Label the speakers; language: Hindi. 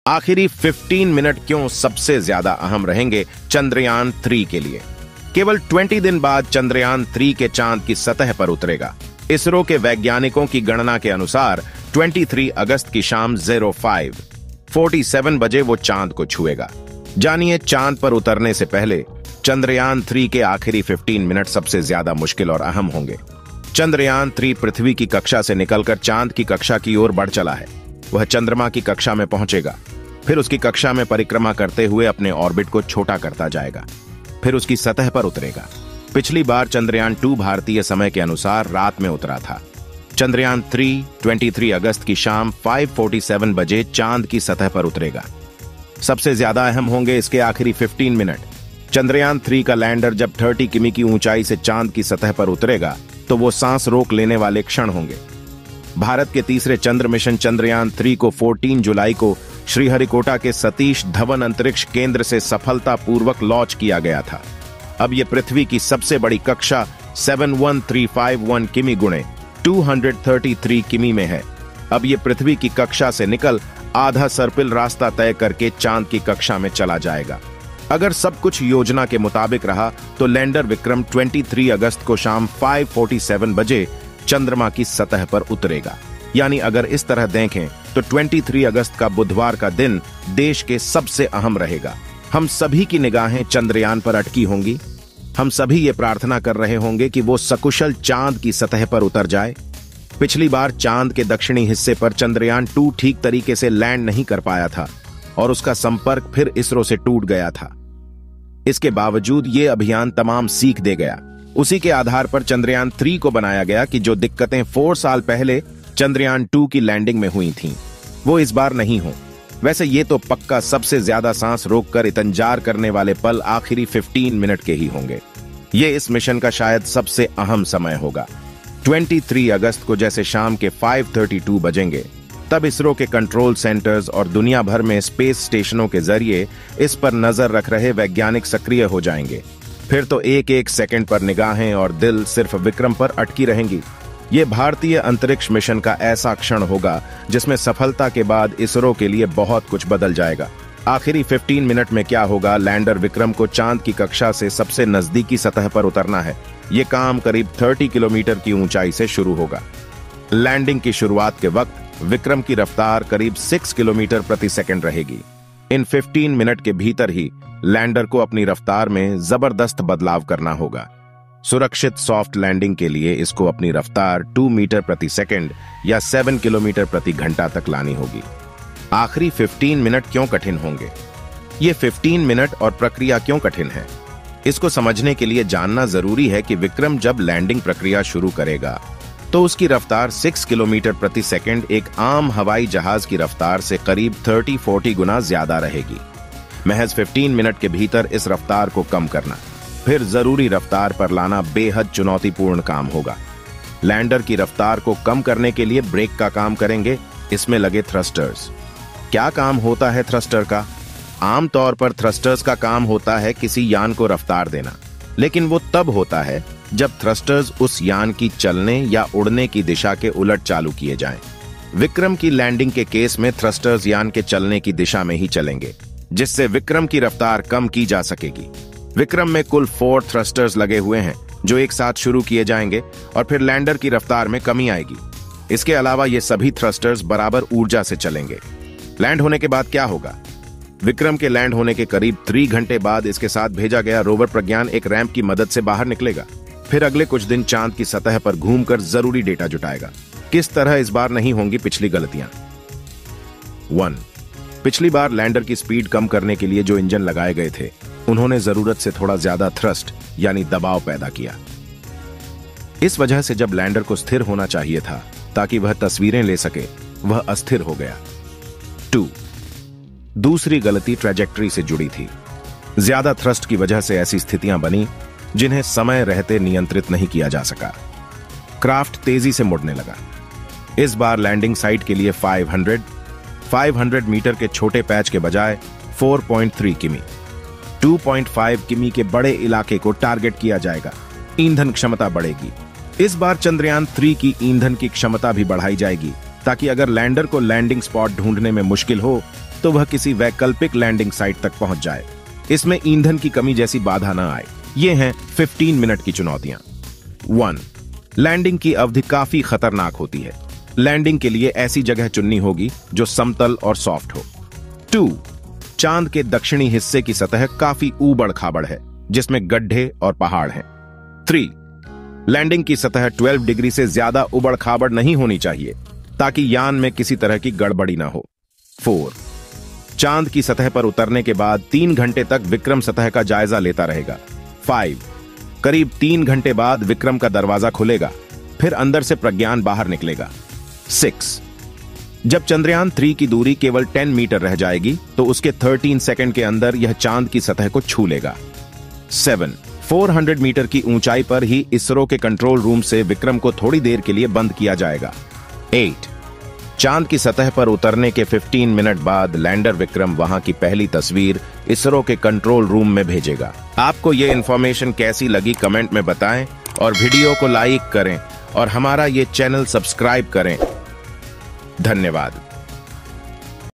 Speaker 1: आखिरी 15 मिनट क्यों सबसे ज्यादा अहम रहेंगे चंद्रयान 3 के लिए। केवल 20 दिन बाद चंद्रयान 3 के चांद की सतह पर उतरेगा। इसरो के वैज्ञानिकों की गणना के अनुसार 23 अगस्त की शाम 05:47 बजे वो चांद को छुएगा। जानिए, चांद पर उतरने से पहले चंद्रयान 3 के आखिरी 15 मिनट सबसे ज्यादा मुश्किल और अहम होंगे। चंद्रयान 3 पृथ्वी की कक्षा से निकलकर चांद की कक्षा की ओर बढ़ चला है। वह चंद्रमा की कक्षा में पहुंचेगा, फिर उसकी कक्षा में परिक्रमा करते हुए अपने ऑर्बिट को छोटा करता जाएगा, फिर उसकी सतह पर उतरेगा। पिछली बार चंद्रयान 2 भारतीय समय के अनुसार रात में उतरा था। चंद्रयान 3 23 अगस्त की शाम 5:47 बजे चांद की सतह पर उतरेगा। सबसे ज्यादा अहम होंगे इसके आखिरी 15 मिनट। चंद्रयान 3 का लैंडर जब 30 किमी की ऊंचाई से चांद की सतह पर उतरेगा तो वो सांस रोक लेने वाले क्षण होंगे। भारत के तीसरे चंद्र मिशन चंद्रयान 3 को 14 जुलाई को श्रीहरिकोटा के सतीश धवन अंतरिक्ष केंद्र से सफलतापूर्वक लॉन्च किया गया था। अब ये पृथ्वी की सबसे बड़ी कक्षा 71351 किमी गुणे 233 किमी में है। अब ये पृथ्वी की कक्षा से निकल आधा सर्पिल रास्ता तय करके चांद की कक्षा में चला जाएगा। अगर सब कुछ योजना के मुताबिक रहा तो लैंडर विक्रम 23 अगस्त को शाम 5:47 बजे चंद्रमा की सतह पर उतरेगा। यानी अगर इस तरह देखें तो 23 अगस्त का बुधवार का दिन देश के सबसे अहम रहेगा। हम सभी की निगाहें चंद्रयान पर अटकी होंगी। हम सभी ये प्रार्थना कर रहे होंगे कि वो सकुशल चांद की सतह पर उतर जाए। पिछली बार चांद के दक्षिणी हिस्से पर चंद्रयान 2 ठीक तरीके से लैंड नहीं कर पाया था और उसका संपर्क फिर इसरो से टूट गया था। इसके बावजूद ये अभियान तमाम सीख दे गया। उसी के आधार पर चंद्रयान 3 को बनाया गया कि जो दिक्कतें 4 साल पहले चंद्रयान 2 की लैंडिंग में हुई थीं, वो इस बार नहीं हो। वैसे ये तो पक्का सबसे ज्यादा सांस रोककर इतंजार करने वाले पल आखिरी 15 मिनट के ही होंगे। ये इस मिशन का शायद सबसे अहम समय होगा। 23 अगस्त को जैसे शाम के 5:32 बजेंगे, तब इसरो के कंट्रोल सेंटर्स और दुनिया भर में स्पेस स्टेशनों के जरिए इस पर नजर रख रहे वैज्ञानिक सक्रिय हो जाएंगे। फिर तो एक एक सेकंड पर निगाहें और दिल सिर्फ विक्रम पर अटकी रहेंगी। ये भारतीय अंतरिक्ष मिशन का ऐसा क्षण होगा जिसमें सफलता के बाद इसरो के लिए बहुत कुछ बदल जाएगा। आखिरी 15 मिनट में क्या होगा? लैंडर विक्रम को चांद की कक्षा से सबसे नजदीकी सतह पर उतरना है। ये काम करीब 30 किलोमीटर की ऊंचाई से शुरू होगा। लैंडिंग की शुरुआत के वक्त विक्रम की रफ्तार करीब 6 किलोमीटर प्रति सेकंड रहेगी। इन 15 मिनट के भीतर ही लैंडर को अपनी रफ्तार में जबरदस्त बदलाव करना होगा। सुरक्षित सॉफ्ट लैंडिंग के लिए इसको अपनी रफ्तार 2 मीटर प्रति सेकंड या 7 किलोमीटर प्रति घंटा तक लानी होगी। आखिरी 15 मिनट क्यों कठिन होंगे? ये 15 मिनट और प्रक्रिया क्यों कठिन है? इसको समझने के लिए जानना जरूरी है कि विक्रम जब लैंडिंग प्रक्रिया शुरू करेगा तो उसकी रफ्तार 6 किलोमीटर प्रति सेकंड एक आम हवाई जहाज की रफ्तार से करीब 30-40 गुना ज्यादा रहेगी। महज 15 मिनट के भीतर इस रफ्तार को कम करना, फिर जरूरी रफ्तार पर लाना बेहद चुनौतीपूर्ण काम होगा। लैंडर की रफ्तार को कम करने के लिए ब्रेक का काम करेंगे इसमें लगे थ्रस्टर्स। क्या काम होता है थ्रस्टर का? आमतौर पर थ्रस्टर्स का काम होता है किसी यान को रफ्तार देना, लेकिन वो तब होता है जब थ्रस्टर्स उस यान की चलने या उड़ने की दिशा के उलट चालू किए जाएं। विक्रम की लैंडिंग के केस में थ्रस्टर्स यान के चलने की दिशा में ही चलेंगे, जिससे विक्रम की रफ्तार कम की जा सकेगी। विक्रम में कुल 4 थ्रस्टर्स लगे हुए हैं जो एक साथ शुरू किए जाएंगे और फिर लैंडर की रफ्तार में कमी आएगी। इसके अलावा ये सभी थ्रस्टर्स बराबर ऊर्जा से चलेंगे। लैंड होने के बाद क्या होगा? विक्रम के लैंड होने के करीब 3 घंटे बाद इसके साथ भेजा गया रोवर प्रज्ञान एक रैंप की मदद से बाहर निकलेगा। फिर अगले कुछ दिन चांद की सतह पर घूमकर जरूरी डेटा जुटाएगा। किस तरह इस बार नहीं होंगी पिछली गलतियां? 1. पिछली बार लैंडर की स्पीड कम करने के लिए जो इंजन लगाए गए थे, उन्होंने जरूरत से थोड़ा ज्यादा थ्रस्ट यानी दबाव पैदा किया। इस वजह से जब लैंडर को स्थिर होना चाहिए था ताकि वह तस्वीरें ले सके, वह अस्थिर हो गया। 2. दूसरी गलती ट्रैजेक्टरी से जुड़ी थी। ज्यादा थ्रस्ट की वजह से ऐसी स्थितियां बनी जिन्हें समय रहते नियंत्रित नहीं किया जा सका। क्राफ्ट तेजी से मुड़ने लगा। इस बार लैंडिंग साइट के लिए 500 मीटर के छोटे पैच के बजाय 4.3 किमी 2.5 किमी के बड़े इलाके को टारगेट किया जाएगा। ईंधन क्षमता बढ़ेगी। इस बार चंद्रयान 3 की ईंधन की क्षमता भी बढ़ाई जाएगी ताकि अगर लैंडर को लैंडिंग स्पॉट ढूंढने में मुश्किल हो तो वह किसी वैकल्पिक लैंडिंग साइट तक पहुंच जाए। इसमें ईंधन की कमी जैसी बाधा न आए। ये हैं 15 मिनट की चुनौतियां। 1. लैंडिंग की अवधि काफी खतरनाक होती है। लैंडिंग के लिए ऐसी जगह चुननी होगी जो समतल और सॉफ्ट हो। 2. चांद के दक्षिणी हिस्से की सतह काफी ऊबड़ खाबड़ है, जिसमें गड्ढे और पहाड़ हैं। 3. लैंडिंग की सतह 12 डिग्री से ज्यादा उबड़ खाबड़ नहीं होनी चाहिए, ताकि यान में किसी तरह की गड़बड़ी ना हो। 4. चांद की सतह पर उतरने के बाद 3 घंटे तक विक्रम सतह का जायजा लेता रहेगा। 5. करीब 3 घंटे बाद विक्रम का दरवाजा खुलेगा, फिर अंदर से प्रज्ञान बाहर निकलेगा। 6. जब चंद्रयान 3 की दूरी केवल 10 मीटर रह जाएगी, तो उसके 13 सेकंड के अंदर यह चांद की सतह को छू लेगा। 7. 400 मीटर की ऊंचाई पर ही इसरो के कंट्रोल रूम से विक्रम को थोड़ी देर के लिए बंद किया जाएगा। 8. चांद की सतह पर उतरने के 15 मिनट बाद लैंडर विक्रम वहां की पहली तस्वीर इसरो के कंट्रोल रूम में भेजेगा। आपको ये इंफॉर्मेशन कैसी लगी कमेंट में बताएं और वीडियो को लाइक करें और हमारा ये चैनल सब्सक्राइब करें। धन्यवाद।